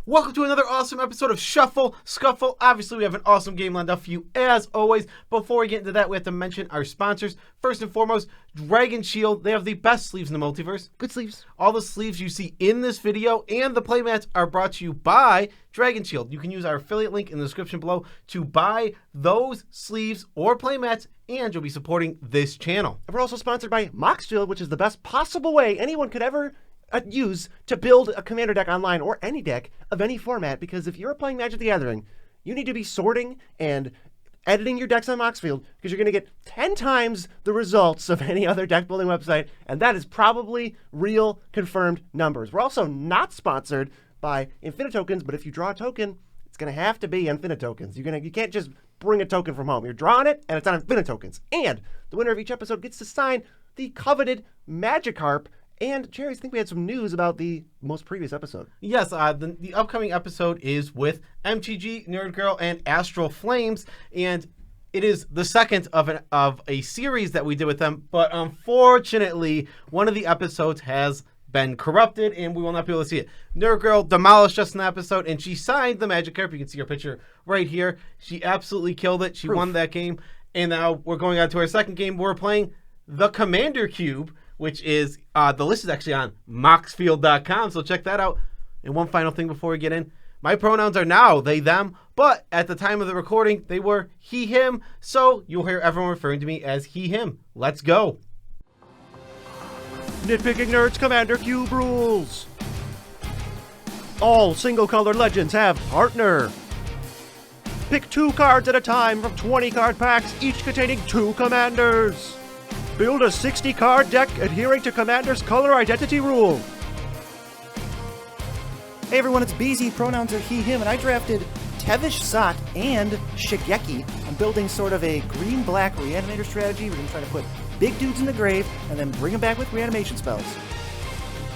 Welcome to another awesome episode of Shuffle, Scuffle. Obviously, we have an awesome game lined up for you as always. Before we get into that, we have to mention our sponsors. First and foremost, Dragon Shield. They have the best sleeves in the multiverse. Good sleeves. All the sleeves you see in this video and the playmats are brought to you by Dragon Shield. You can use our affiliate link in the description below to buy those sleeves or playmats, and you'll be supporting this channel. And we're also sponsored by Maraschiello, which is the best possible way anyone could ever use to build a commander deck online, or any deck of any format, because if you're playing Magic the Gathering, you need to be sorting and editing your decks on Moxfield, because you're going to get 10 times the results of any other deck building website, and that is probably real confirmed numbers. We're also not sponsored by IntoTheAM, but if you draw a token, it's going to have to be IntoTheAM. You can't just bring a token from home. You're drawing it, and it's on IntoTheAM. And the winner of each episode gets to sign the coveted Magikarp. And, Jerry, I think we had some news about the most previous episode. Yes, the upcoming episode is with MTGNerdGirl and Astralsflame, and it is the second of a series that we did with them, but unfortunately, one of the episodes has been corrupted, and we will not be able to see it. NerdGirl demolished us in the episode, and she signed the Magikarp. You can see her picture right here. She absolutely killed it. She won that game, and now we're going on to our second game. We're playing the Commander Cube, which is, the list is actually on moxfield.com, so check that out. And one final thing before we get in. My pronouns are now they, them, but at the time of the recording, they were he, him, so you'll hear everyone referring to me as he, him. Let's go. Nitpicking Nerds Commander Cube rules. All single-colored legends have partner. Pick 2 cards at a time from 20 card packs, each containing 2 commanders. Build a 60-card deck adhering to Commander's color identity rule. Hey everyone, it's BZ. Pronouns are he, him, and I drafted Tevish Sot and Shigeki. I'm building sort of a green-black reanimator strategy. We're going to try to put big dudes in the grave and then bring them back with reanimation spells.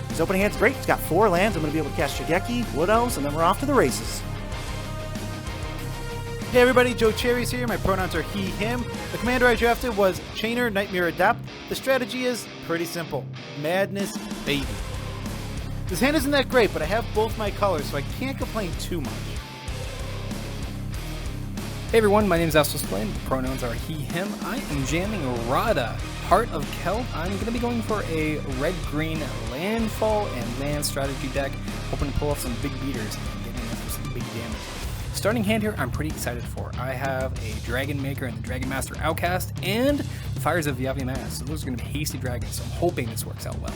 His opening hand's great. He's got 4 lands. I'm going to be able to cast Shigeki, Wood Elves, and then we're off to the races. Hey everybody, Joe Cherry's here. My pronouns are he, him. The commander I drafted was Chainer Nightmare Adept. The strategy is pretty simple. Madness, baby. This hand isn't that great, but I have both my colors, so I can't complain too much. Hey everyone, my name is Astralsflame. Pronouns are he, him. I am jamming Rada, Heart of Kelp. I'm going to be going for a red-green landfall and land strategy deck, hoping to pull off some big beaters and getting in for some big damage. Starting hand here, I'm pretty excited for. I have a Dragon Maker and the Dragon Master Outcast, and the Fires of Yavimaz. So those are going to be hasty dragons, so I'm hoping this works out well.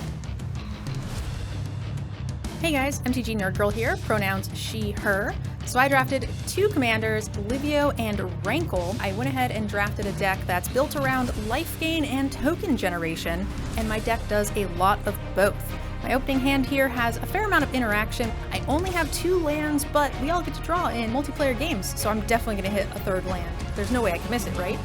Hey guys, MTGNerdGirl here, pronouns she, her. So I drafted 2 commanders, Livio and Rankle. I went ahead and drafted a deck that's built around life gain and token generation, and my deck does a lot of both. My opening hand here has a fair amount of interaction. I only have 2 lands, but we all get to draw in multiplayer games, so I'm definitely going to hit a 3rd land. There's no way I can miss it, right?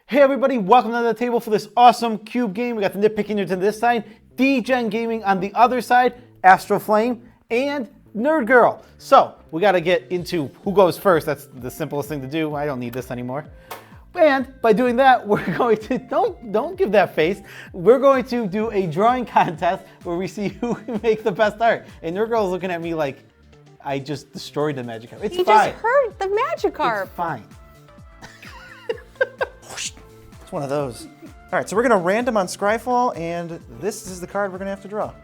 Hey everybody, welcome to the table for this awesome cube game. We got the Nitpicking Nerds on this side, D-Gen Gaming on the other side, Astralsflame, and NerdGirl. So, we got to get into who goes first. That's the simplest thing to do. I don't need this anymore. And by doing that, we're going to, don't give that face. We're going to do a drawing contest where we see who can make the best art. And NerdGirl is looking at me like I just destroyed the Magikarp. It's fine. You just hurt the Magikarp. It's fine. It's one of those. All right, so we're going to random on Scryfall, and this is the card we're going to have to draw.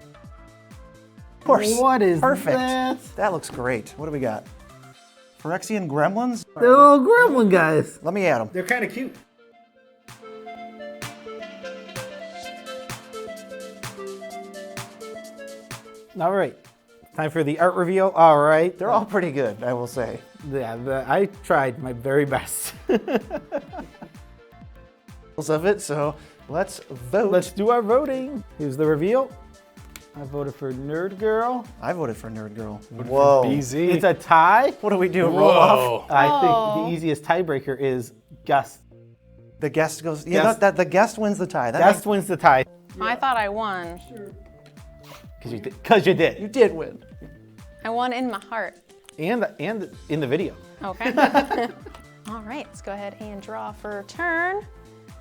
Of course. What is Perfect. that? That looks great. What do we got? Phyrexian Gremlins? They're little gremlin guys. Let me add them. They're kind of cute. All right. Time for the art reveal. All right. They're all pretty good, I will say. Yeah, I tried my very best. Of it, so let's vote. Let's do our voting. Here's the reveal. I voted for NerdGirl. I voted for NerdGirl. Whoa. BZ. It's a tie. What do we do? Roll off? I think the easiest tiebreaker is guest. The guest goes. Yeah, the guest wins the tie. Guest wins the tie. I thought I won. Because you did. You did win. I won in my heart. And in the video. Okay. All right, let's go ahead and draw for turn.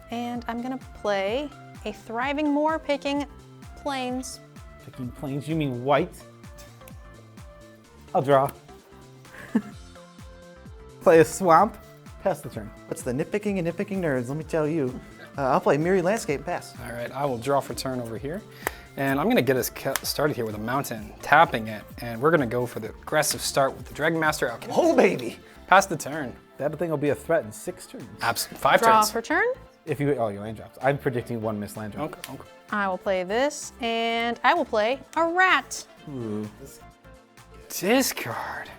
And I'm gonna play a Thriving Moor, picking Plains. Picking plains, you mean white? I'll draw. Play a swamp. Pass the turn. What's the nitpicking and nitpicking nerds? Let me tell you. I'll play Myriad Landscape, pass. All right, I will draw for turn over here. And I'm gonna get us started here with a mountain, tapping it. And we're gonna go for the aggressive start with the Dragon Master Alchemist. Oh, baby. Pass the turn. That thing will be a threat in 6 turns. Absolutely, 5 Draw turns. for turn. If you, your land drops. I'm predicting 1 missed land drop. Okay, okay. I will play this, and I will play a rat. Ooh. Discard.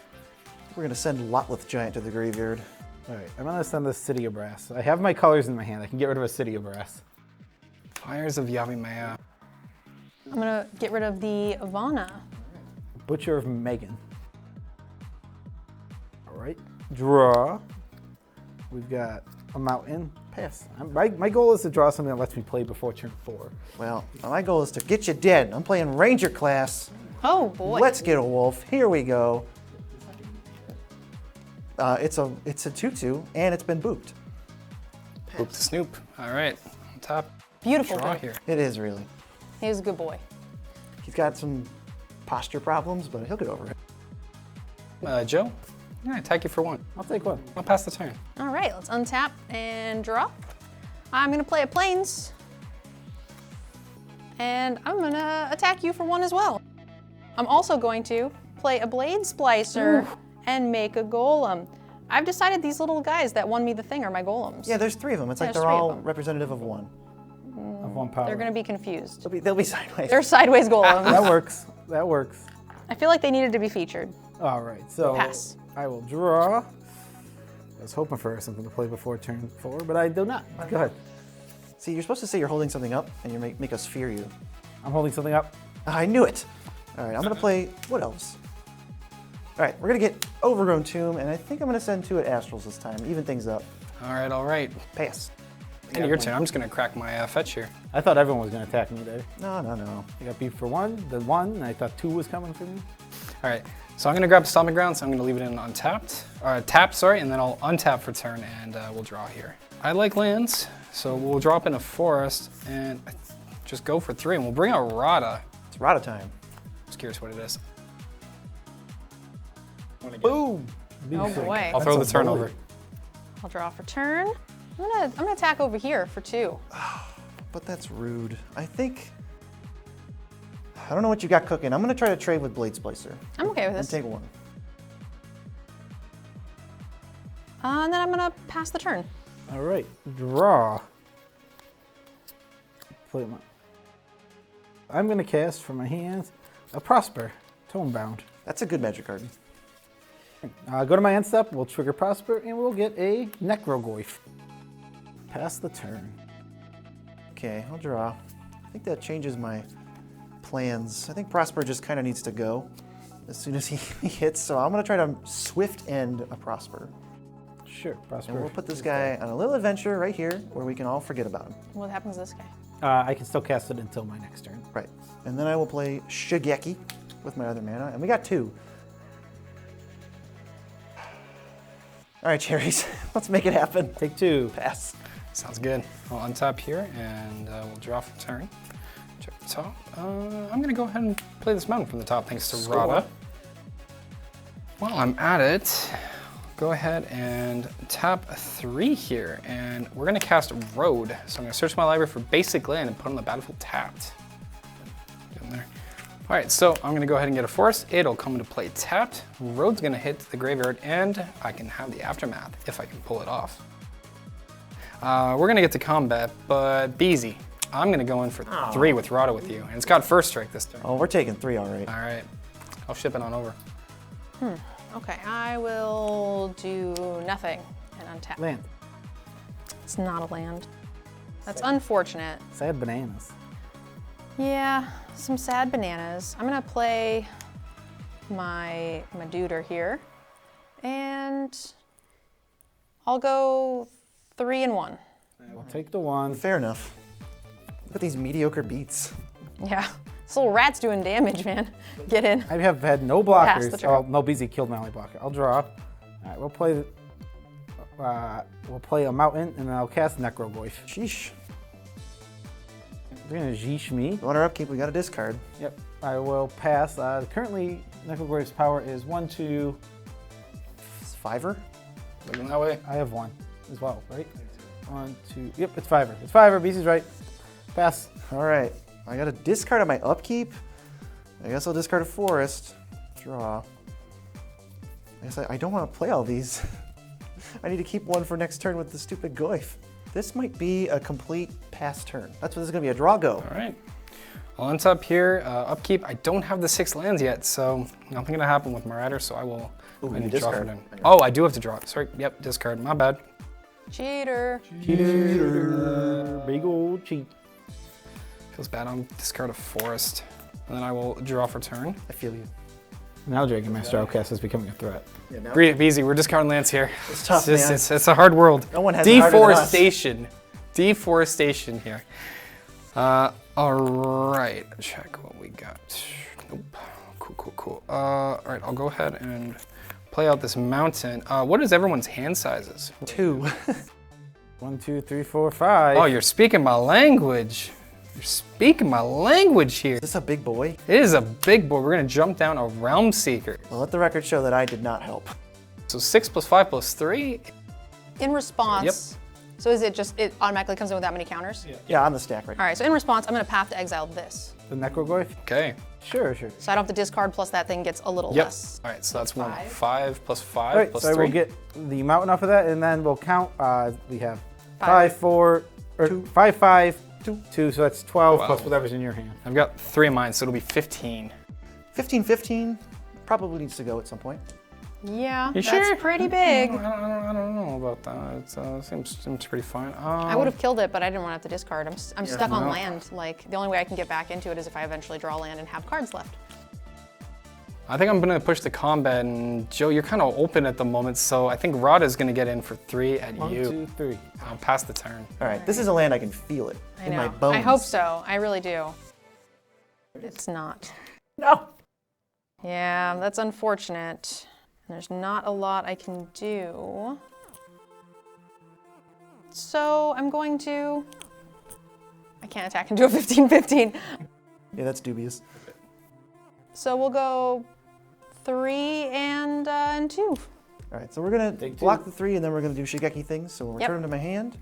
We're going to send Lotleth Giant to the graveyard. All right, I'm gonna send the City of Brass. I have my colors in my hand. I can get rid of a City of Brass. Fires of Yavimaya. I'm gonna get rid of the Ivana. Butcher of Megan. All right, draw. We've got a mountain. Pass. My goal is to draw something that lets me play before turn 4. Well, my goal is to get you dead. I'm playing Ranger class. Oh boy. Let's get a wolf. Here we go. It's a 2/2, and it's been booped. Boop the Snoop. All right, on top. Beautiful Draw boy. here. It is really. He's a good boy. He's got some posture problems, but he'll get over it. Joe, I'm gonna attack you for 1. I'll take 1. I'll pass the turn. All right, let's untap and draw. I'm gonna play a Plains. And I'm gonna attack you for 1 as well. I'm also going to play a Blade Splicer and make a golem. I've decided these little guys that won me the thing are my golems. Yeah, there's 3 of them. It's like There's they're 3 of all them. representative of 1. Of 1 power. They're gonna be confused. They'll be sideways. They're sideways golems. That works. That works. I feel like they needed to be featured. All right, so Pass. I will draw. I was hoping for something to play before turn 4, but I do not. Go ahead. See, you're supposed to say you're holding something up, and you make us fear you. I'm holding something up. I knew it. All right, I'm gonna play what else? All right, we're gonna get Overgrown Tomb, and I think I'm gonna send 2 at Astrals this time. Even things up. All right, all right. Pass. End of your turn. I'm just gonna crack my fetch here. I thought everyone was going to attack me there. No. I got beat for 1, then 1, and I thought 2 was coming for me. All right, so I'm gonna grab Stomping Ground, so I'm gonna leave it in untapped, or tapped, sorry, and then I'll untap for turn, and we'll draw here. I like lands, so we'll drop in a forest, and just go for 3, and we'll bring out Rada. It's Rada time. Just curious what it is. Boom! Oh boy. I'll throw the That's a turn bully. over. I'll draw for turn. I'm gonna attack over here for 2. But that's rude. I don't know what you got cooking. I'm gonna try to trade with Blade Splicer. I'm okay with And this. take 1. And then I'm gonna pass the turn. All right, draw. Play my. I'm going to cast from my hands a Prosper, Tomebound. That's a good magic card. Go to my end step, we'll trigger Prosper, and we'll get a Necrogoyf. Pass the turn. Okay, I'll draw. I think that changes my plans. I think Prosper just kind of needs to go as soon as he hits, so I'm gonna try to swift end a Prosper. Sure, Prosper. And we'll put this guy on a little adventure right here where we can all forget about him. What happens to this guy? I can still cast it until my next turn. Right. And then I will play Shigeki with my other mana, and we got 2. All right, cherries, let's make it happen. Take 2. Pass. Sounds good. I'll untap here, and we'll draw for turn. Check the top. I'm gonna go ahead and play this mountain from the top, thanks to Rada. While I'm at it, go ahead and tap 3 here, and we're gonna cast Road. So I'm gonna search my library for basic land and put on the battlefield tapped. Get in there. All right, so I'm gonna go ahead and get a forest. It'll come into play tapped. Road's gonna hit the graveyard, and I can have the aftermath if I can pull it off. We're gonna get to combat, but Beezy, I'm gonna go in for 3 with Rada with you, and it's got first strike this turn. Oh, we're taking 3 all right. All right, I'll ship it on over. Okay, I will do nothing and untap. Land. It's not a land. That's unfortunate. Sad bananas. Yeah, some sad bananas. I'm gonna play my duder here, and I'll go 3 and 1. We'll take the 1. Fair enough. Look at these mediocre beats. Yeah, this little rat's doing damage, man. Get in. I have had no Pass the blockers. turn. Oh, no, BZ killed my only blocker. I'll draw. All right, we'll play a mountain, and then I'll cast Necrogoyf. Sheesh. They're gonna jeesh me. On our upkeep, we got a discard. Yep. I will pass. Currently, Necrograve's power is 1, 2. It's fiver. Looking that way. I have 1 as well, right? 1, 2. Yep, it's fiver. It's fiver. BC's right. Pass. All right. I got a discard on my upkeep. I guess I'll discard a forest. Draw. I guess I don't want to play all these. I need to keep one for next turn with the stupid Goyf. This might be a complete pass turn. That's what this is going to be, a draw go. All right. Well, on top here, upkeep, I don't have the 6 lands yet, so nothing going to happen with Marauder, so I will Ooh, go ahead you and draw discard. for them. Oh, I do have to draw. Sorry, yep, discard. My bad. Cheater. Cheater. Big old cheat. Feels bad. I'll discard a forest, and then I will draw for turn. I feel you. Now Dragon Master Outcast is becoming a threat. Yeah, now Breathe easy. We're discarding lands here. it's tough, It's, man. it's a hard world. No one has it harder than us. Deforestation. Deforestation here. All right. Check what we got. Nope. Cool. All right. I'll go ahead and play out this mountain. What is everyone's hand sizes? 2. 1, 2, 3, 4, 5. Oh, you're speaking my language. You're speaking my language here. Is this a big boy? It is a big boy. We're gonna jump down a Realm Seeker. Well, let the record show that I did not help. So 6 + 5 + 3. In response, so is it just, it automatically comes in with that many counters? Yeah, on the stack right All right, so in response, I'm going to path to exile this. The Necrogoyf? Okay. Sure. So I don't have to discard, plus that thing gets a little Yep. less. All right. So that's 1. 5. 5 + 5 All right, + so 3. we'll get the mountain off of that, and then we'll count. We have 5. 5, 4, or 5, 5, 2. So that's 12 plus Wow. whatever's in your hand. I've got 3 of mine, so it'll be 15. 15 probably needs to go at some point. Yeah, You that's sure? pretty big. I don't know about that. It seems pretty fine. I would have killed it, but I didn't want to have to discard. I'm stuck on No. land. Like, the only way I can get back into it is if I eventually draw land and have cards left. I think I'm gonna push the combat, and Joe, you're kind of open at the moment, so I think Rada's gonna get in for 3 at 1, you. 2, 3. I'll pass the turn. All right, this is a land I can feel it I in know. my bones. I hope so. I really do. It's not. No. Yeah, that's unfortunate. There's not a lot I can do. So I'm going to... I can't attack into a 15-15. Yeah, that's dubious. So we'll go 3 and 2. All right, so we're gonna Take block 2. the 3, and then we're gonna do Shigeki things. So we'll Yep. return them to my hand.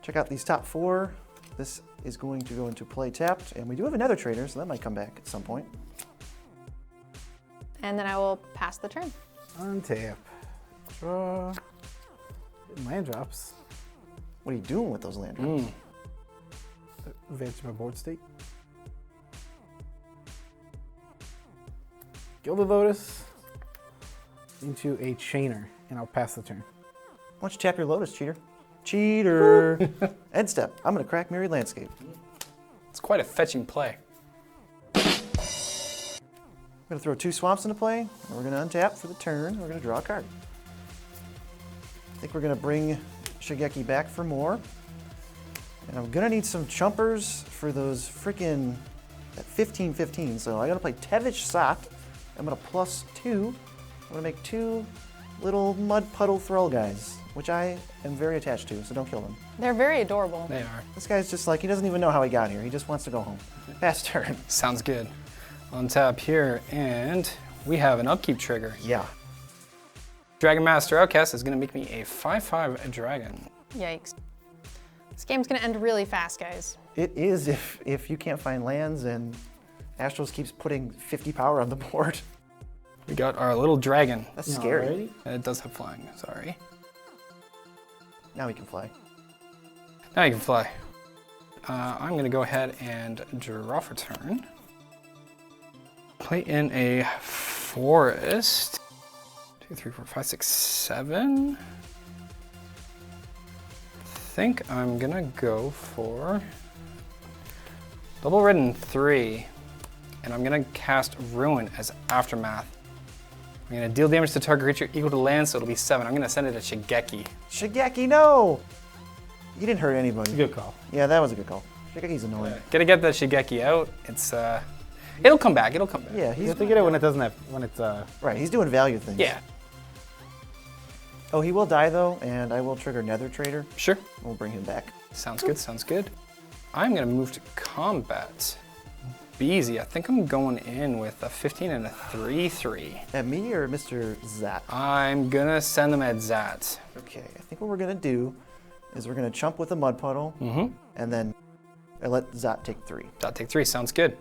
Check out these top 4. This is going to go into play tapped, and we do have another trader, so that might come back at some point. And then I will pass the turn. Untap. Draw. Land drops. What are you doing with those land drops? Advance my board state. Gilded Lotus into a Chainer, and I'll pass the turn. Why don't you tap your Lotus, cheater? Cheater! End step. I'm gonna crack Myriad Landscape. It's quite a fetching play. I'm gonna throw 2 swamps into play, and we're gonna untap for the turn. We're gonna draw a card. I think we're gonna bring Shigeki back for more. And I'm gonna need some chumpers for those freaking 15-15. So I'm gonna play Tevish Sot. I'm gonna +2. I'm gonna make 2 little mud puddle thrall guys, which I am very attached to, so don't kill them. They're very adorable. They are. This guy's just like, he doesn't even know how he got here. He just wants to go home. Fast turn. Sounds good. Untap here, and we have an upkeep trigger. Yeah. Dragon Master Outcast is gonna make me a 5/5 dragon. Yikes. This game's gonna end really fast, guys. It is if you can't find lands and Astros keeps putting 50 power on the board. We got our little dragon. That's scary. Alrighty. And it does have flying, sorry. Now he can fly. Now you can fly. I'm gonna go ahead and draw for turn. Play in a forest. 2, 3, 4, 5, 6, 7. I think I'm gonna go for double red and 3. And I'm gonna cast Ruin as Aftermath. I'm gonna deal damage to target creature equal to land, so it'll be 7. I'm gonna send it to Shigeki. Shigeki, no! You didn't hurt anybody. Good call. Yeah, that was a good call. Shigeki's annoying. Gotta get that Shigeki out. It's it'll come back. It'll come back. Yeah, You he's have to get it when it doesn't have, when it's right. He's doing value things. Yeah. Oh, he will die though, and I will trigger Nether Trader. Sure. We'll bring him back. Sounds good. Sounds good. I'm gonna move to combat Beezy, I think I'm going in with a 15 and a 3/3. At me or Mr. Zat? I'm gonna send them at Zat. Okay, I think what we're gonna do is we're gonna chump with a mud puddle, and then I let Zat take 3. Zat take 3, sounds good.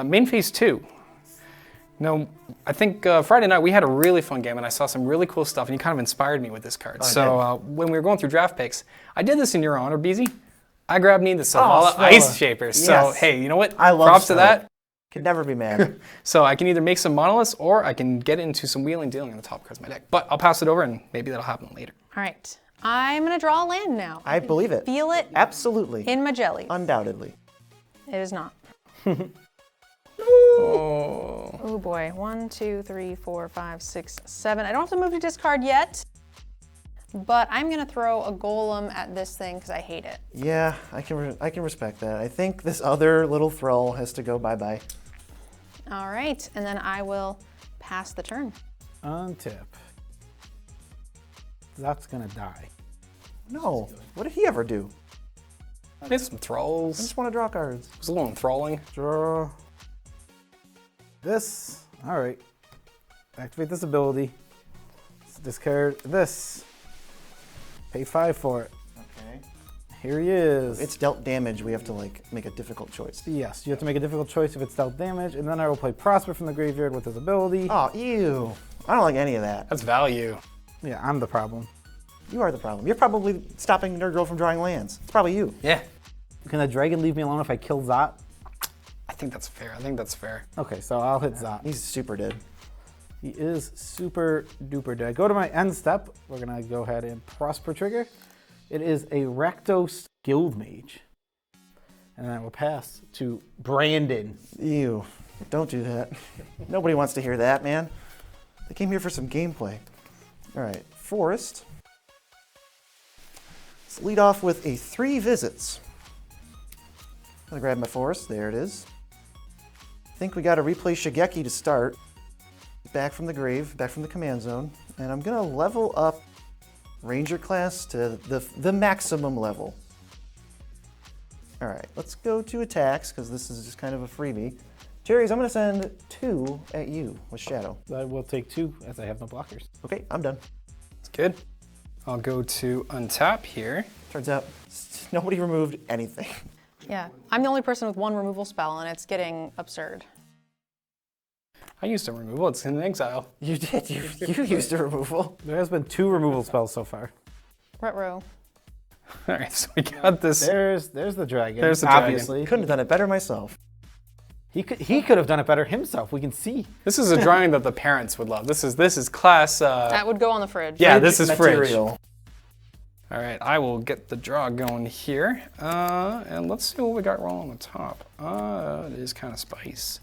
Main phase 2. No, I think Friday night we had a really fun game and I saw some really cool stuff and you kind of inspired me with this card. When we were going through draft picks, I did this in your honor, Beezy. I grabbed me the Savala Ice Shapers. Yes. So, hey, you know what? I love Props to that. Could never be mad. So I can either make some monoliths or I can get into some wheeling dealing on the top cards of my deck. But I'll pass it over and maybe that'll happen later. All right. I'm going to draw a land now. I believe it. Feel it Absolutely. in my jelly. Undoubtedly. It is not. Oh. Oh boy. 1, 2, 3, 4, 5, 6, 7. I don't have to move to discard yet, but I'm going to throw a golem at this thing because I hate it. Yeah, I can respect that. I think this other little thrall has to go bye-bye. All right. And then I will pass the turn. Untip. That's gonna die. No. What did he ever do? Made some I thralls. just want to draw cards. It was a little enthralling. Draw. This. All right. Activate this ability. Discard this. Pay 5 for it. Okay. Here he is. It's dealt damage. We have to make a difficult choice. Yes, you have to make a difficult choice if it's dealt damage, and then I will play Prosper from the graveyard with his ability. Oh, ew. I don't like any of that. That's value. Yeah, I'm the problem. You are the problem. You're probably stopping NerdGirl from drawing lands. It's probably you. Yeah. Can the dragon leave me alone if I kill Zot? I think that's fair. I think that's fair. Okay, so I'll hit Zot. He's super dead. He is super duper dead. Go to my end step. We're gonna go ahead and Prosper trigger. It is a Rakdos Guild Mage. And then I will pass to Brandon. Ew. Don't do that. Nobody wants to hear that, man. They came here for some gameplay. All right, Forest. Let's lead off with a 3 visits. I'm gonna grab my Forest. There it is. I think we gotta replay Shigeki to start. Back from the grave, back from the command zone. And I'm gonna level up Ranger class to the maximum level. All right, let's go to attacks, because this is just kind of a freebie. Cherries, I'm gonna send 2 at you with Shadow. I will take 2 as I have no blockers. Okay, I'm done. It's good. I'll go to untap here. Turns out nobody removed anything. Yeah. I'm the only person with 1 removal spell, and it's getting absurd. I used a removal. It's in exile. You did. You used a removal. There has been 2 removal spells so far. Retro. All right, so we got this. There's the dragon. There's the dragon. Obviously. Couldn't have done it better myself. He could have done it better himself. We can see. This is a drawing that the parents would love. This is class. That would go on the fridge. Yeah, this is fridge. Material. All right, I will get the draw going here. And let's see what we got rolling on the top. It is kind of spice.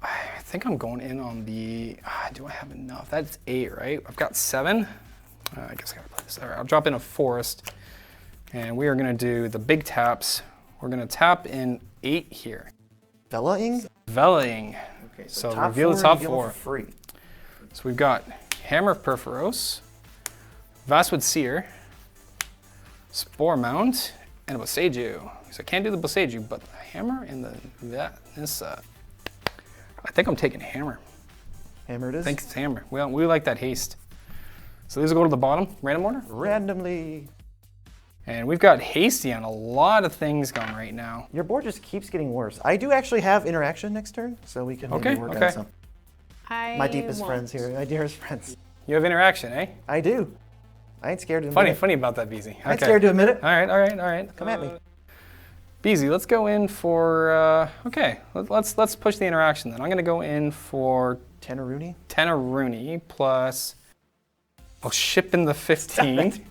I think I'm going in on the, do I have enough? That's 8, right? I've got 7. I guess I gotta play this. All right, I'll drop in a Forest. And we are gonna do the big taps. We're gonna tap in 8 here. Vela-ing? Velaing. Okay, So top reveal the 4, top reveal 4. For free. So we've got Hammer of Perforos, Vastwood Seer, Spore Mount, and a Boseiju. So I can't do the Boseiju, but the Hammer and I think I'm taking Hammer. Hammer it is? I think it's Hammer. We like that haste. So these will go to the bottom, random order. Randomly. And we've got hasty on a lot of things going right now. Your board just keeps getting worse. I do actually have interaction next turn, so we can maybe work on some. My deepest friends here, my dearest friends. You have interaction, eh? I do. I ain't scared to admit it. Funny about that, Beezy. I ain't scared to admit it. All right. Come at me. Beezy, let's go in for, okay, let's push the interaction then. I'm gonna go in for Tenaruni plus, I'll ship in the 15.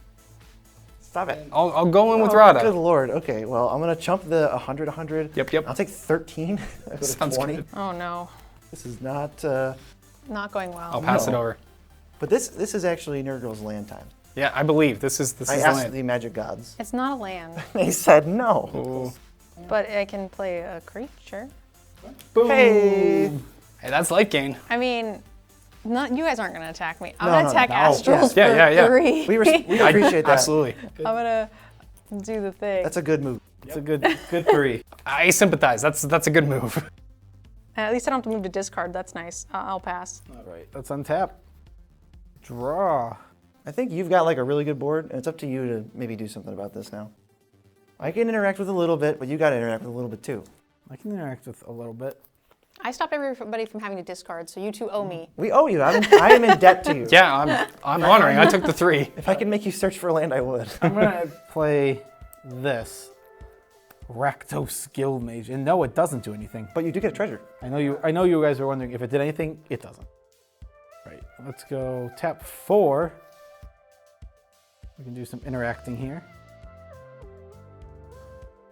Stop it. I'll go in with Oh, Rada. Good lord. Okay, well, I'm gonna chump the 100. Yep. I'll take 13. I go to Sounds 20. good. Oh no. This is not, Not going well. I'll pass it over. but this is actually NerdGirl's land time. Yeah, I believe this is I the asked land. the magic gods. It's not a land, They said no. Ooh. but I can play a creature. Boom. Hey. Hey, that's life gain. I mean, you guys aren't going to attack me. I'm No, going no, to attack no. Astrals Yeah, for yeah. 3. We appreciate that. Absolutely. I'm going to do the thing. That's a good move. It's a good 3. I sympathize. That's a good move. At least I don't have to move to discard. That's nice. I'll pass. All right, let's untap. Draw. I think you've got like a really good board, and it's up to you to maybe do something about this now. I can interact with a little bit, but you got to interact with a little bit too. I can interact with a little bit. I stopped everybody from having to discard, so you two owe me. We owe you. I am in debt to you. Yeah, I'm honoring. I took the 3. If I can make you search for land, I would. I'm gonna play this Rakdos Guild Mage, and no, it doesn't do anything. But you do get a treasure. I know you guys were wondering if it did anything. It doesn't. Right. Let's go tap 4. We can do some interacting here.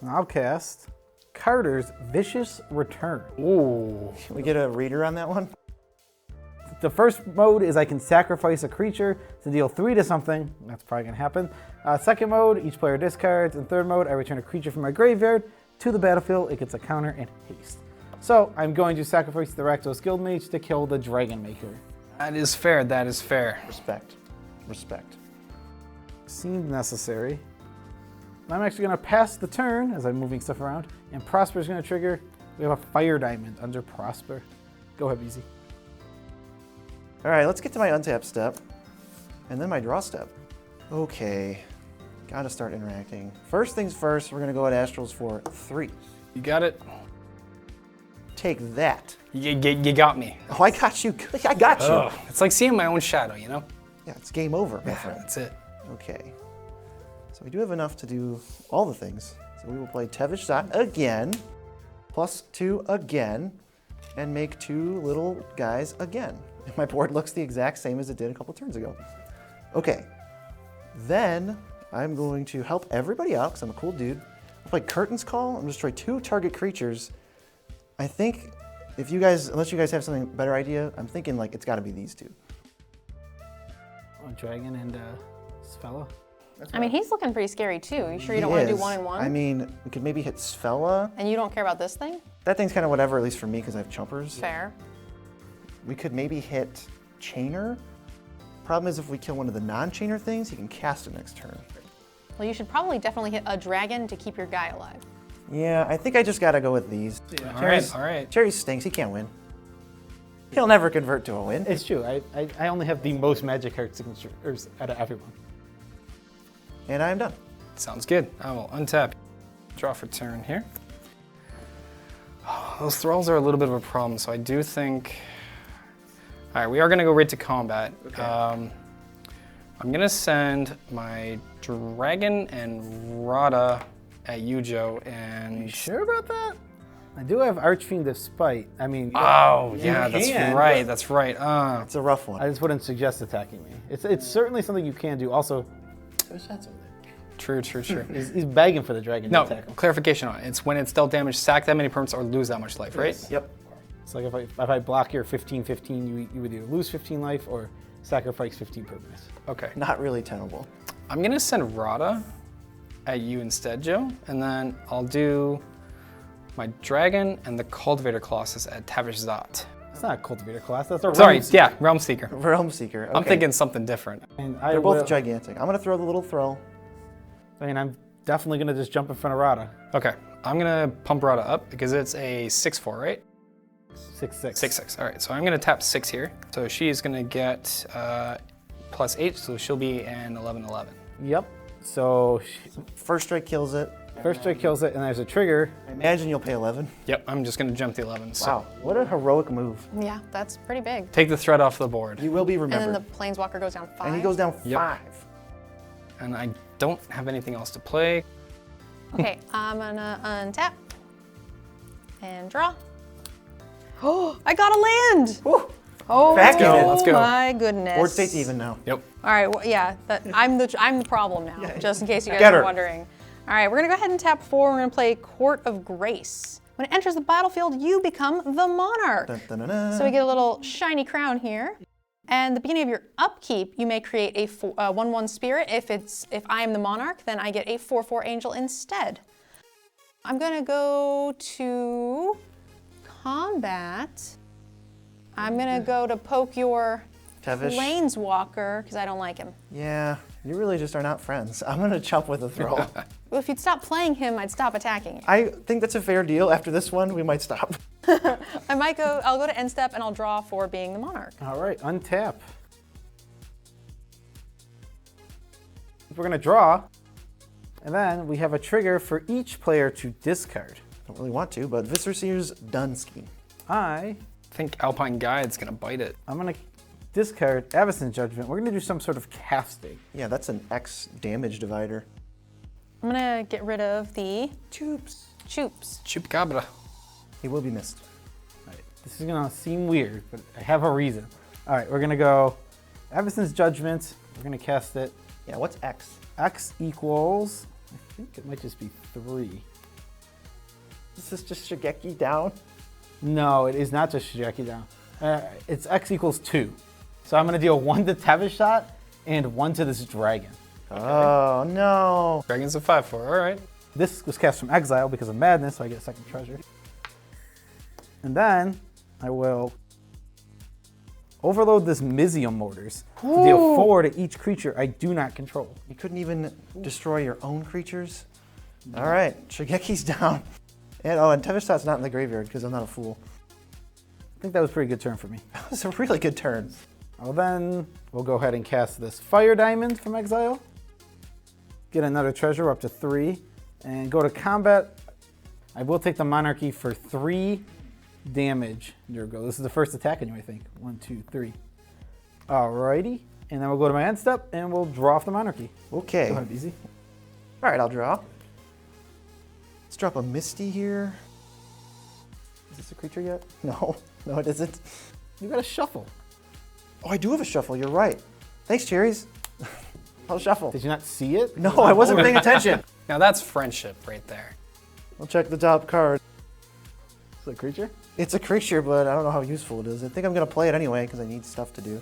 And I'll cast Carter's Vicious Return. Ooh. Can we get a reader on that one? The first mode is I can sacrifice a creature to deal 3 to something. That's probably going to happen. Second mode, each player discards. In third mode, I return a creature from my graveyard to the battlefield. It gets a counter and haste. So I'm going to sacrifice the Rakdos Guild Mage to kill the Dragon Maker. That is fair. That is fair. Respect. Respect. Seemed necessary. I'm actually going to pass the turn as I'm moving stuff around, and Prosper is going to trigger. We have a Fire Diamond under Prosper. Go ahead, Easy. All right, let's get to my untap step, and then my draw step. Okay, gotta start interacting. First things first, we're gonna go at Astrals for 3. You got it. Take that. You got me. Oh, I got you. I got you. Ugh. It's like seeing my own shadow, you know? Yeah, it's game over, my Yeah, friend. that's it. Okay, so we do have enough to do all the things. So we will play Tevish Zot again, +2 again, and make 2 little guys again. My board looks the exact same as it did a couple turns ago. Okay, then I'm going to help everybody out because I'm a cool dude. I'll play Curtain's Call and destroy 2 target creatures. I think if you guys, unless you guys have something better idea, I'm thinking like it's got to be these 2. Oh, Dragon and Sfella. I mean, he's looking pretty scary too. You sure you don't He want to do is. 1 and 1? I mean, we could maybe hit Sfella. And you don't care about this thing? That thing's kind of whatever, at least for me, because I have Chumpers. Fair. We could maybe hit Chainer. Problem is if we kill one of the non-Chainer things, he can cast it next turn. Well, you should probably definitely hit a dragon to keep your guy alive. Yeah, I think I just gotta go with these. All right. Cherry stinks, he can't win. He'll never convert to a win. It's true. I only have the most Magikarp signatures out of everyone. And I'm done. Sounds good. I will untap. Draw for turn here. Those thralls are a little bit of a problem, so I do think... All right, we are going to go right to combat. Okay. I'm going to send my Dragon and Rada at Yujo, and... You sure about that? I do have Archfiend of Spite. I mean... Oh, you yeah, that's can, right, but that's right. It's a rough one. I just wouldn't suggest attacking me. It's certainly something you can do. Also, there's shots over there. True. He's begging for the dragon to No, attack him. clarification on it. It's when it's dealt damage, sack that many permanents or lose that much life, right? Yep. It's like if I block your 15/15, you would either lose 15 life or sacrifice 15 permanents. Okay. Not really tenable. I'm going to send Rada at you instead, Joe, and then I'll do my Dragon and the Cultivator Colossus at Tavish Zot. It's not a cultivator class. That's a Sorry, Realm Seeker. yeah, Realm Seeker. Realm Seeker. Okay. I'm thinking something different. And I They're both will- gigantic. I'm gonna throw the little throw. I mean, I'm definitely gonna just jump in front of Rada. Okay, I'm gonna pump Rada up because it's a 6/4, right? 6/6. 6/6. All right, so I'm gonna tap 6 here. So she is gonna get +8, so she'll be an 11/11. Yep. So First strike kills it. first strike kills it, and there's a trigger. I imagine you'll pay 11. Yep, I'm just gonna jump the 11. So Wow, what a heroic move. Yeah, that's pretty big. take the threat off the board. You will be And remembered. then the planeswalker goes down 5. And he goes down Yep. 5. And I don't have anything else to play. Okay, I'm gonna untap and draw. Oh, I got a land! Oh, Backhanded. Let's go. my goodness. Board state's even now. Yep. All right, well, yeah, I'm the problem now, just in case you guys Get are her. wondering. All right, we're gonna go ahead and tap 4. We're gonna play Court of Grace. When it enters the battlefield, you become the monarch. Dun, dun, dun, dun. So we get a little shiny crown here. And at the beginning of your upkeep, you may create a 1/1 spirit. If I am the monarch, then I get a 4/4 angel instead. I'm gonna go to combat. I'm gonna go to poke your Tevish. planeswalker because I don't like him. Yeah, you really just are not friends. I'm gonna chop with a throw. Well, if you'd stop playing him, I'd stop attacking you. I think that's a fair deal. After this one, we might stop. I'll go to end step and I'll draw for being the monarch. All right, untap. We're gonna draw, and then we have a trigger for each player to discard. Don't really want to, but Viscerseer's Dunsky. I think Alpine Guide's gonna bite it. I'm gonna discard Avacyn's Judgment. We're gonna do some sort of casting. Yeah, that's an X damage divider. I'm gonna get rid of the Choops. Choops. Chupacabra. He will be missed. All right, this is gonna seem weird, but I have a reason. All right, we're gonna go Avacyn's Judgment. We're gonna cast it. Yeah, what's X? X equals, I think it might just be 3. Is this just Shigeki down? No, it is not just Shigeki down. It's X equals 2. So I'm gonna deal 1 to Tevishot and 1 to this dragon. Oh, no. Dragon's a 5/4, all right. This was cast from exile because of madness, so I get a second treasure. And then I will overload this Mizium Mortars to deal 4 to each creature I do not control. You couldn't even destroy your own creatures? All right, Shigeki's down. And Tevishot's not in the graveyard because I'm not a fool. I think that was a pretty good turn for me. That was a really good turn. Well, then we'll go ahead and cast this Fire Diamond from exile. Get another treasure up to 3 and go to combat. I will take the Monarchy for 3 damage. There we go. This is the first attack anyway, I think. 1, 2, 3. Alrighty. And then we'll go to my end step and we'll draw off the Monarchy. Okay. Go ahead, easy. All right, I'll draw. Let's drop a Misty here. Is this a creature yet? No, no it isn't. You got a shuffle. Oh, I do have a shuffle, you're right. Thanks, Cherries. I'll shuffle. Did you not see it? No, I wasn't paying attention. Now that's friendship right there. I'll check the top card. Is it a creature? It's a creature, but I don't know how useful it is. I think I'm going to play it anyway because I need stuff to do.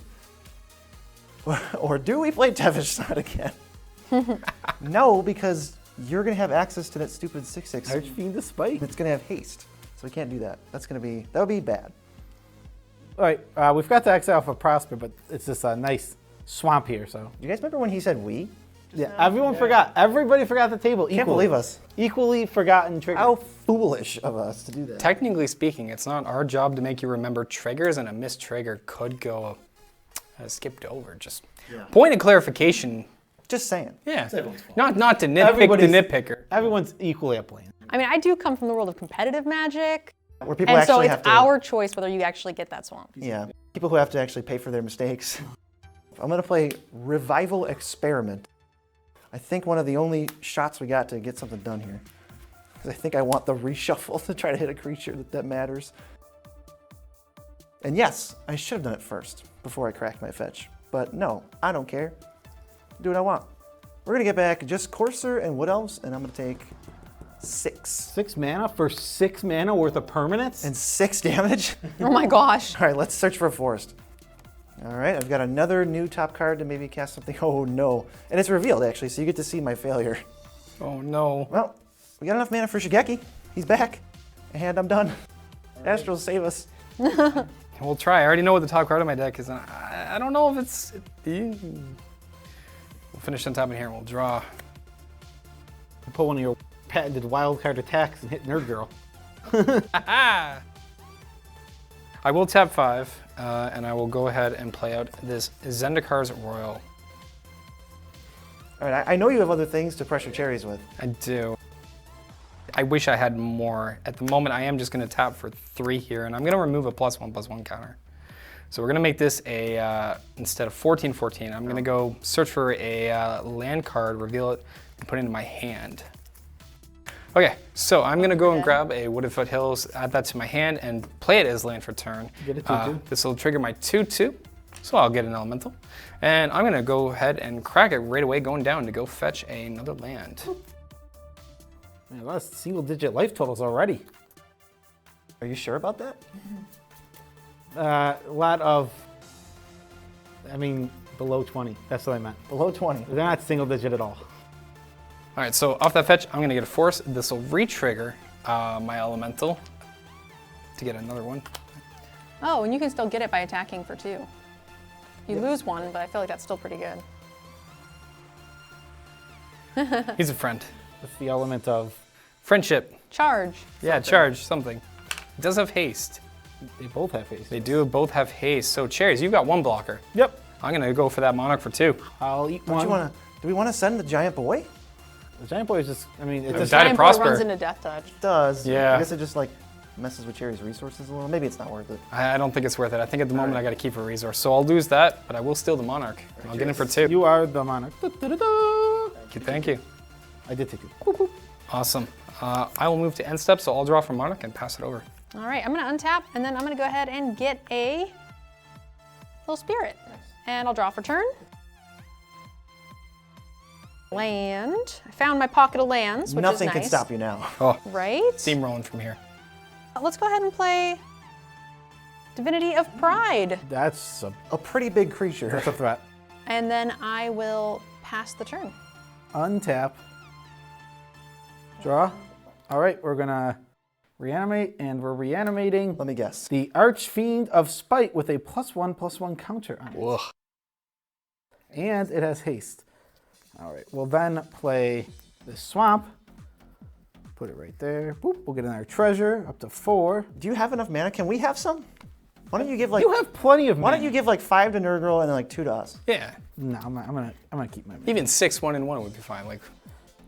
Or do we play Tevishot again? No, because you're going to have access to that stupid 6/6. Archfiend of Spite. It's going to have haste, so we can't do that. That would be bad. All right, we've got to exile for Prosper, but it's just a nice swamp here, so. Do you guys remember when he said we? Yeah, everyone forgot. Everybody forgot the table equally. Can't believe us. Equally forgotten trigger. How foolish of us to do that. Technically speaking, it's not our job to make you remember triggers, and a missed trigger could go skipped over. Just point of clarification. Just saying. Yeah, not to nitpick the nitpicker. Everyone's equally at blame. I mean, I do come from the world of competitive Magic, Where people and so actually it's have to. our choice whether you actually get that swamp. Yeah, people who have to actually pay for their mistakes. I'm going to play Revival Experiment. I think one of the only shots we got to get something done here. Because I think I want the reshuffle to try to hit a creature that matters. And yes, I should have done it first before I cracked my fetch. But no, I don't care. Do what I want. We're going to get back just Courser and Wood Elves, and I'm going to take 6. 6 mana for 6 mana worth of permanents? And 6 damage? Oh my gosh. All right, let's search for a forest. All right, I've got another new top card to maybe cast something. Oh no. And it's revealed actually, so you get to see my failure. Oh no. Well, we got enough mana for Shigeki. He's back. And I'm done. Astral, save us. We'll try. I already know what the top card of my deck is. And I don't know if it's. We'll finish on top of here and we'll draw. Pull one of your patented wildcard attacks and hit Nerd Girl. I will tap 5, and I will go ahead and play out this Zendikar's Royal. All right, I know you have other things to pressure Cherries with. I do. I wish I had more. At the moment, I am just going to tap for 3 here, and I'm going to remove a +1/+1 counter. So we're going to make this a, instead of 14/14, I'm going to go search for a land card, reveal it, and put it into my hand. Okay, so I'm going to go and grab a Wooded Foothills, add that to my hand, and play it as land for turn. Get a 2/2. This will trigger my 2/2, so I'll get an elemental. And I'm going to go ahead and crack it right away, going down to go fetch another land. Man, a lot of single-digit life totals already. Are you sure about that? A lot of, below 20. That's what I meant. Below 20. They're not single-digit at all. All right, so off that fetch, I'm going to get a force. This will re-trigger my elemental to get another one. Oh, and you can still get it by attacking for 2. You lose 1, but I feel like that's still pretty good. He's a friend. with the element of friendship. Charge. Yeah, charge, something. It does have haste. They both have haste. They do both have haste. So, Cherries, you've got one blocker. Yep. I'm going to go for that Monarch for 2. I'll eat Don't one. you wanna, do we want to send the giant boy? The giant boy is just, I mean, it's just... Die to Giant boy prosper. runs into death touch. It does. Yeah. I guess it just like messes with Cherry's resources a little. Maybe it's not worth it. I don't think it's worth it. I think at the moment I got to keep a resource. So I'll lose that, but I will steal the Monarch. I'll get in for 2. You are the monarch. Thank you. I did take it. Awesome. I will move to end step, so I'll draw from Monarch and pass it over. All right, I'm gonna untap, and then I'm gonna go ahead and get a little spirit. And I'll draw for turn. Land. I found my pocket of lands, which Nothing is nice. can stop you now. Oh, Right? steamrolling from here. Let's go ahead and play Divinity of Pride. That's A pretty big creature. a threat. And then I will pass the turn. Untap. Draw. All right, we're gonna reanimate, and we're reanimating Let me guess. the Archfiend of Spite with a +1/+1 counter on it. Ugh. And it has haste. All right, we'll then play the Swamp. Put it right there. Boop, we'll get another treasure, up to 4. Do you have enough mana? Can we have some? Why don't you give like? You have plenty of Why don't mana. you give like 5 to Nerdgirl and then like 2 to us? Yeah. No, I'm gonna keep my mana. Even 6, 1 and 1 would be fine. Like,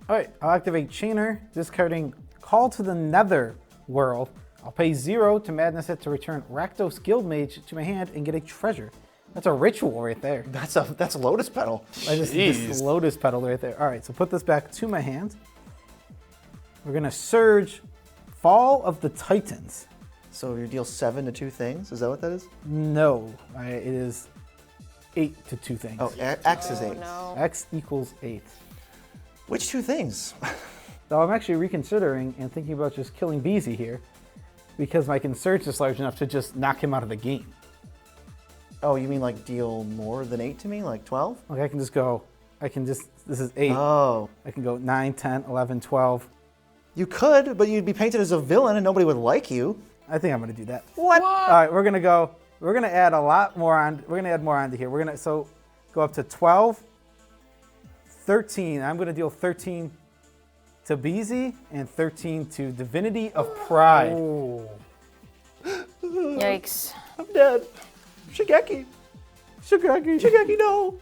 All right, I'll activate Chainer, discarding Call to the Nether World. I'll pay 0 to Madness it to return Rakdos Guildmage to my hand and get a treasure. That's a ritual right there. That's a Lotus Petal. I just Jeez. Lotus Petal right there. All right, so put this back to my hand. We're gonna Surge Fall of the Titans. So you deal 7 to 2 things. Is that what that is? No, it is 8 to 2 things. Oh, X is 8. No. X equals 8. Which 2 things? So I'm actually reconsidering and thinking about just killing Beezy here because my Consurge is large enough to just knock him out of the game. Oh, you mean like deal more than 8 to me? Like 12? Like I can just go, this is 8. Oh. I can go 9, 10, 11, 12. You could, but you'd be painted as a villain and nobody would like you. I think I'm gonna do that. What? All right, we're gonna add a lot more on, we're gonna add more onto here. We're gonna, so go up to 12, 13. I'm gonna deal 13 to Beezy and 13 to Divinity of Pride. Yikes. I'm dead. Shigeki. Shigeki, no.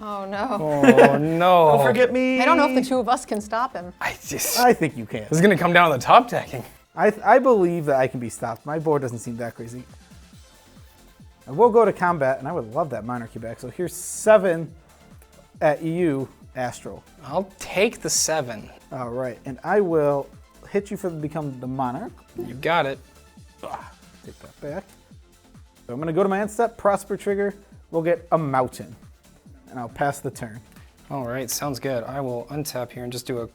Oh no. oh no. Don't forget me. I don't know if the 2 of us can stop him. I just. I think you can. This is gonna come down to the top decking. I believe that I can be stopped. My board doesn't seem that crazy. I will go to combat, and I would love that Monarchy back. So here's 7 at you, Astral. I'll take the 7. All right, and I will hit you for become the Monarch. You got it. Take that back. So I'm gonna go to my end step, Prosper trigger. We'll get a Mountain, and I'll pass the turn. All right, sounds good. I will untap here and just do a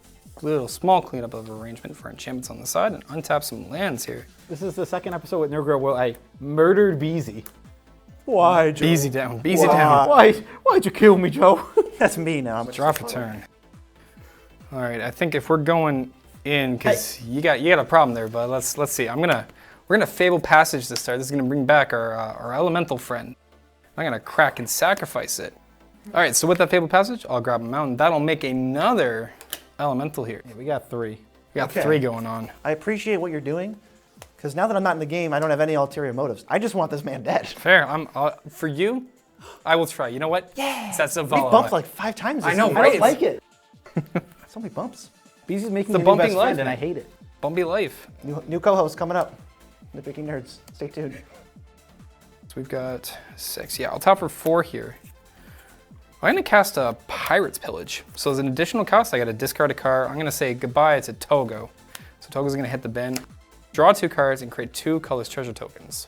little small cleanup of arrangement for enchantments on the side and untap some lands here. This is the second episode with NerdGirl where I murdered Beezy. Why, Joe? Beezy down, Beezy down. Why'd you kill me, Joe? That's me now. Draw for turn. All right, I think if we're going in, because you got a problem there, but let's see. We're gonna Fable Passage to start. This is gonna bring back our elemental friend. I'm gonna crack and sacrifice it. All right, so with that Fable Passage, I'll grab a mountain. That'll make another elemental here. Yeah, we got 3. We got Okay. 3 going on. I appreciate what you're doing, because now that I'm not in the game, I don't have any ulterior motives. I just want this man dead. Fair. For you, I will try. You know what? Yeah. That's a We volley. bumped like 5 times this I know, game. right? I don't like it. So many bumps. Beezy's making The me bumping best life, friend, and I man. hate it. Bumpy life. New co-host coming up. Nitpicking Nerds. Stay tuned. So we've got 6. Yeah, I'll top for 4 here. I'm gonna cast a Pirate's Pillage. So as an additional cost, I gotta discard a card. I'm gonna say goodbye to Togo. So Togo's gonna hit the bin, draw 2 cards, and create 2 colorless treasure tokens.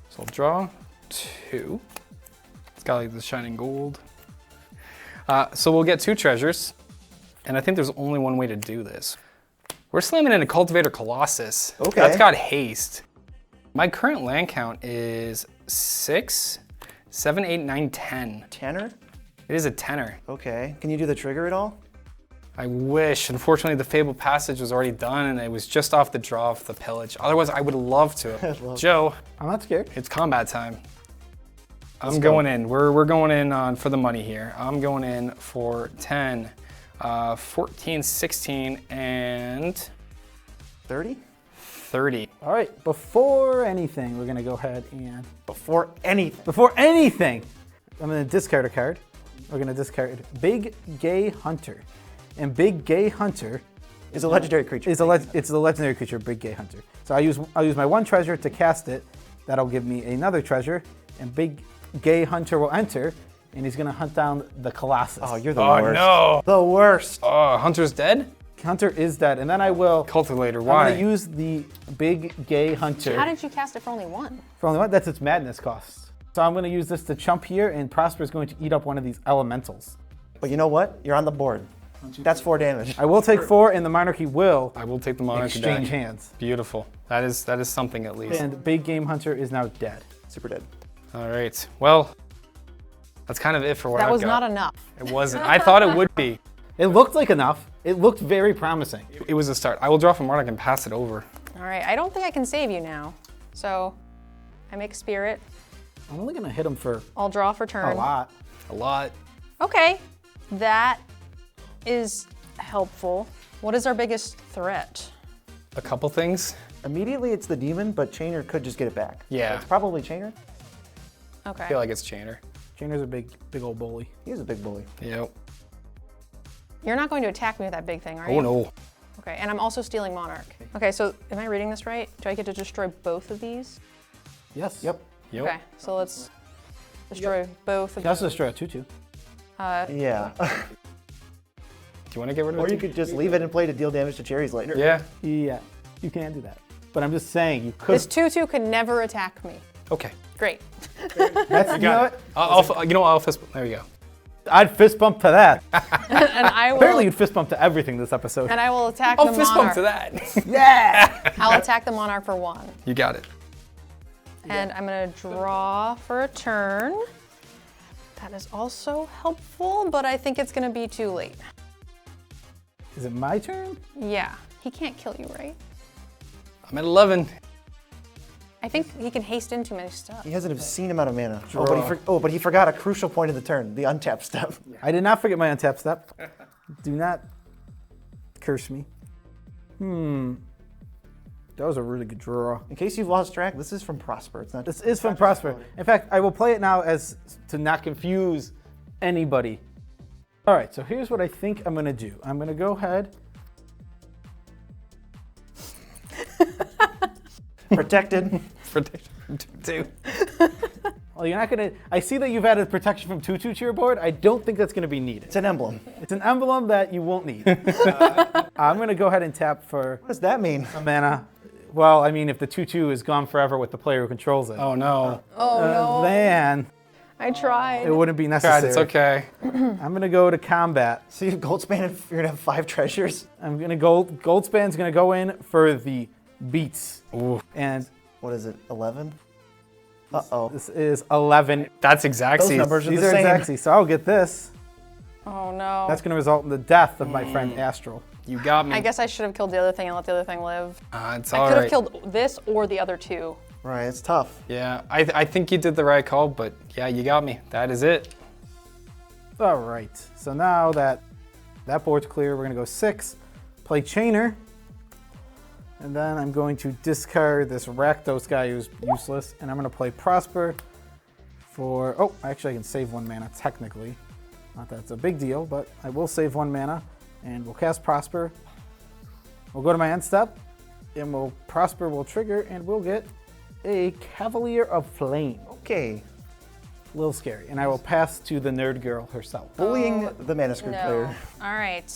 So I'll draw 2. It's got like the shining gold. So we'll get 2 treasures, and I think there's only one way to do this. We're slamming in a Cultivator Colossus. Okay. That's got haste. My current land count is 6, 7, 8, 9, 10. Tanner? It is a 10er. Okay. Can you do the trigger at all? I wish. Unfortunately, the Fable Passage was already done, and it was just off the draw of the pillage. Otherwise, I would love to. Joe, I'm not scared. it's combat time. I'm go. going in. We're going in on for the money here. I'm going in for 10. 14, 16, and 30? 30. All right, before anything, we're gonna go ahead and Before anything. before anything, I'm gonna discard a card. We're gonna discard Big Gay Hunter, and Big Gay Hunter Is a legendary creature. it's the legendary creature Big Gay Hunter. So I'll use my 1 treasure to cast it. That'll give me another treasure, and Big Gay Hunter will enter, and he's gonna hunt down the Colossus. Oh, you're the Oh worst. no! The worst. Oh, Hunter's dead? Hunter is dead, and then I will. Cultivator, I'm why? gonna use the Big Gay Hunter. How did you cast it for only 1? For only one, that's its madness cost. So I'm gonna use this to chump here, and Prosper is going to eat up one of these elementals. But you know what? You're on the board. That's 4 damage. I will take 4, and the Monarchy will I will take the Monarchy exchange back. hands. Beautiful. That is something at least. And Big Game Hunter is now dead. Super dead. All right. Well, that's kind of it for what That I've was got. not enough. It wasn't. I thought it would be. It looked like enough. It looked very promising. It was a start. I will draw from Monarch and pass it over. All right, I don't think I can save you now. So I make Spirit. I'm only gonna hit him for I'll draw for turn. a lot. A lot. Okay, that is helpful. What is our biggest threat? A couple things. Immediately it's the demon, but Chainer could just get it back. Yeah. It's probably Chainer. I Okay. feel like it's Chainer. Chainer's a big old bully. He is a big bully. Yep. You're not going to attack me with that big thing, are you? Oh no. Okay, and I'm also stealing Monarch. Okay, so am I reading this right? Do I get to destroy both of these? Yes. Yep. Yep. Okay, so let's destroy both of You can also these. destroy a 2/2. Yeah. Do you want to get rid of Or it? you could just leave it in play to deal damage to cherries later. Yeah. Yeah, you can do that. But I'm just saying, you could. This 2/2 could never attack me. Okay. Great. That's, you know what? I'll fist. There you go. I'd fist bump to that. And I will. Apparently, you'd fist bump to everything this episode. And I will attack I'll the fist bump Monarch. to that. Yeah! I'll attack the Monarch for 1. You got it. And I'm gonna draw for a turn. That is also helpful, but I think it's gonna be too late. Is it my turn? Yeah, he can't kill you, right? I'm at 11. I think he can haste into my stuff. He has an obscene amount of mana. But he forgot a crucial point of the turn, the untap step. I did not forget my untap step. Do not curse me. That was a really good draw. In case you've lost track, this is from Prosper. It's not. This is from Prosper. In fact, I will play it now as to not confuse anybody. All right, so here's what I think I'm gonna do. I'm gonna go ahead. Protected. Protection 2. Well, you're not gonna. I see that you've added protection from 2/2 to your board. I don't think that's gonna be needed. It's an emblem. It's an emblem that you won't need. I'm gonna go ahead and tap for What does that mean? mana. Well, I mean, if the 2/2 is gone forever with the player who controls it, Oh no. Oh no, then I tried. it wouldn't be God, necessary. it's okay. I'm gonna go to combat. So you have Goldspan, if you're gonna have 5 treasures. I'm gonna go. Goldspan's gonna go in for the beats, Ooh. and What is it? 11. Uh-oh. this is 11. That's exact. Those numbers are These the are same. exactly. So I'll get this. Oh no. That's gonna result in the death of my friend Astral. You got me. I guess I should have killed the other thing and let the other thing live. It's I all could have right. killed this or the other 2. Right, it's tough. Yeah, I think you did the right call, but yeah, you got me. That is it. All right. So now that board's clear, we're gonna go 6, play Chainer, and then I'm going to discard this Rakdos guy who's useless, and I'm gonna play Prosper for. Oh, actually, I can save 1 mana technically. Not that it's a big deal, but I will save 1 mana, and we'll cast Prosper. We'll go to my end step, and Prosper will trigger, and we'll get a Cavalier of Flame. Okay. A little scary, and I will pass to the nerd girl herself. Bullying the mana screw No. player. All right.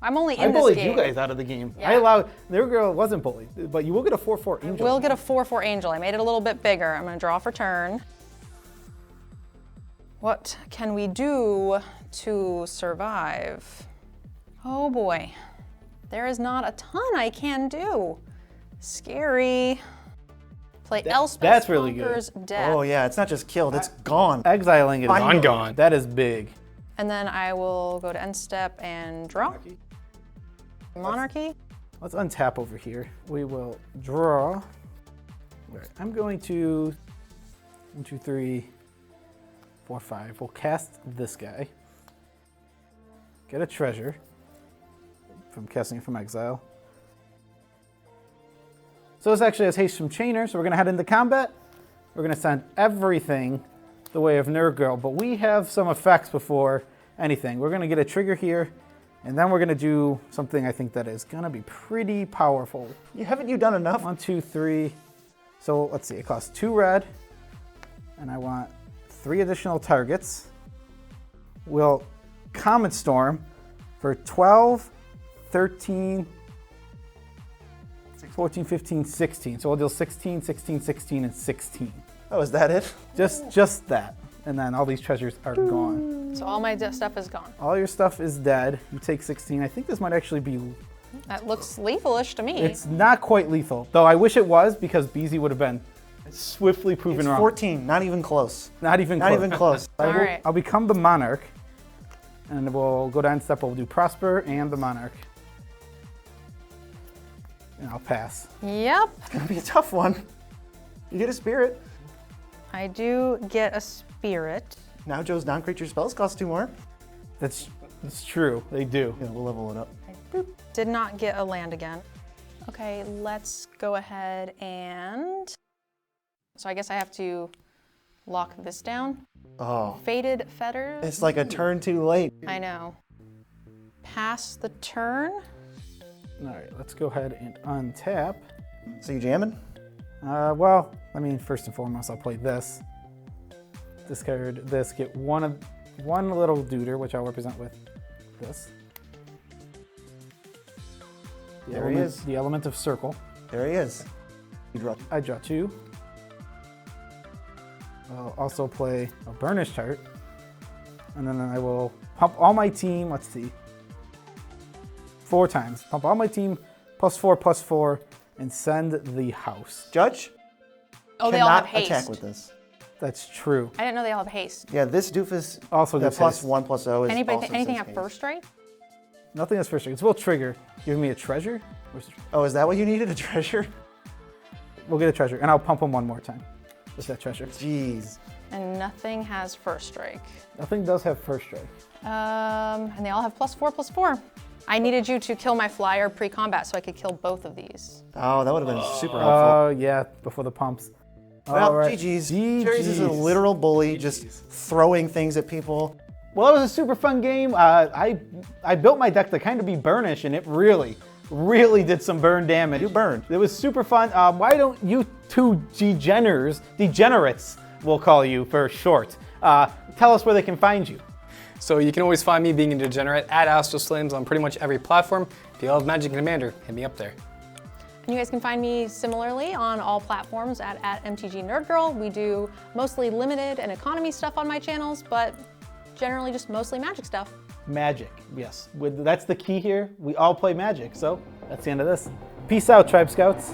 I'm only I in this bullied game. you guys out of the game. Yeah. I allowed Nerd Girl wasn't bullied, but you will get a 4/4 angel. We'll get a 4/4 angel. I made it a little bit bigger. I'm gonna draw for turn. What can we do to survive? Oh boy. There is not a ton I can do. Scary. Play Elspeth that's really good. Conquers Death. Oh yeah, it's not just killed, it's gone. Exiling it. Fine. Gone. That is big. And then I will go to end step and draw. Monarchy. Let's untap over here. We will draw. All right, I'm going to 1, 2, 3, 4, 5. We'll cast this guy. Get a treasure. if I'm casting it from exile. So this actually has haste from Chainer, so we're going to head into combat. We're going to send everything the way of NerdGirl, but we have some effects before anything. We're going to get a trigger here, and then we're going to do something I think that is going to be pretty powerful. Haven't you done enough? 1, 2, 3. So let's see, it costs 2 red, and I want 3 additional targets. We'll Comet Storm for 12, 13, 14, 15, 16. So we'll deal 16, 16, 16, and 16. Oh, is that it? Just that. And then all these treasures are gone. So all my stuff is gone. All your stuff is dead. You take 16. I think this might actually be... That looks lethalish to me. It's not quite lethal, though I wish it was, because BZ would have been swiftly proven It's wrong. 14, not even close. Not even Not close. even close. All right. I'll become the Monarch, and we'll go down step. We'll do Prosper and the Monarch. And I'll pass. Yep. It's gonna be a tough one. You get a spirit. I do get a spirit. Now Joe's non-creature spells cost 2 more. That's true. They do. Yeah, we'll level it up. Did not get a land again. Okay, let's go ahead and... So I guess I have to lock this down. Oh, Faded Fetters. it's like a turn too late. I know. Pass the turn. All right, let's go ahead and untap. So you jamming? Well, I mean, first and foremost, I'll play this. Discard this, get one little duder, which I'll represent with this. There he is. The element of circle. There he is. You draw. I draw 2. I'll also play a Burnish chart. And then I will pump all my team, let's see, 4 times. Pump all my team, +4/+4, and send the house. Judge Oh, they all have cannot haste. attack with this. That's true. I didn't know they all have haste. Yeah, this doofus. Also the gives haste. +1/+0 is Anybody, also anything says have haste. first strike? Nothing has first strike. It will trigger. Give me a treasure. Where's the Oh, is that what you needed? A treasure? We'll get a treasure, and I'll pump him one more time. Just that treasure. Jeez. And nothing has first strike. Nothing does have first strike. And they all have +4/+4. I needed you to kill my flyer pre-combat so I could kill both of these. Oh, that would have been super helpful. Oh, yeah, before the pumps. Well, All right. GG's. GG's. Jerry's is a literal bully, just throwing things at people. Well, it was a super fun game. I built my deck to kind of be Burnish, and it really did some burn damage. You burned. It was super fun. Why don't you two degenerates, we'll call you for short, tell us where they can find you. So you can always find me being a degenerate at Astralsflame on pretty much every platform. If you love Magic and Commander, hit me up there. And you guys can find me similarly on all platforms at MTGNerdGirl. We do mostly limited and economy stuff on my channels, but generally just mostly Magic stuff. Magic, yes. That's the key here. We all play Magic, so that's the end of this. Peace out, Tribe Scouts.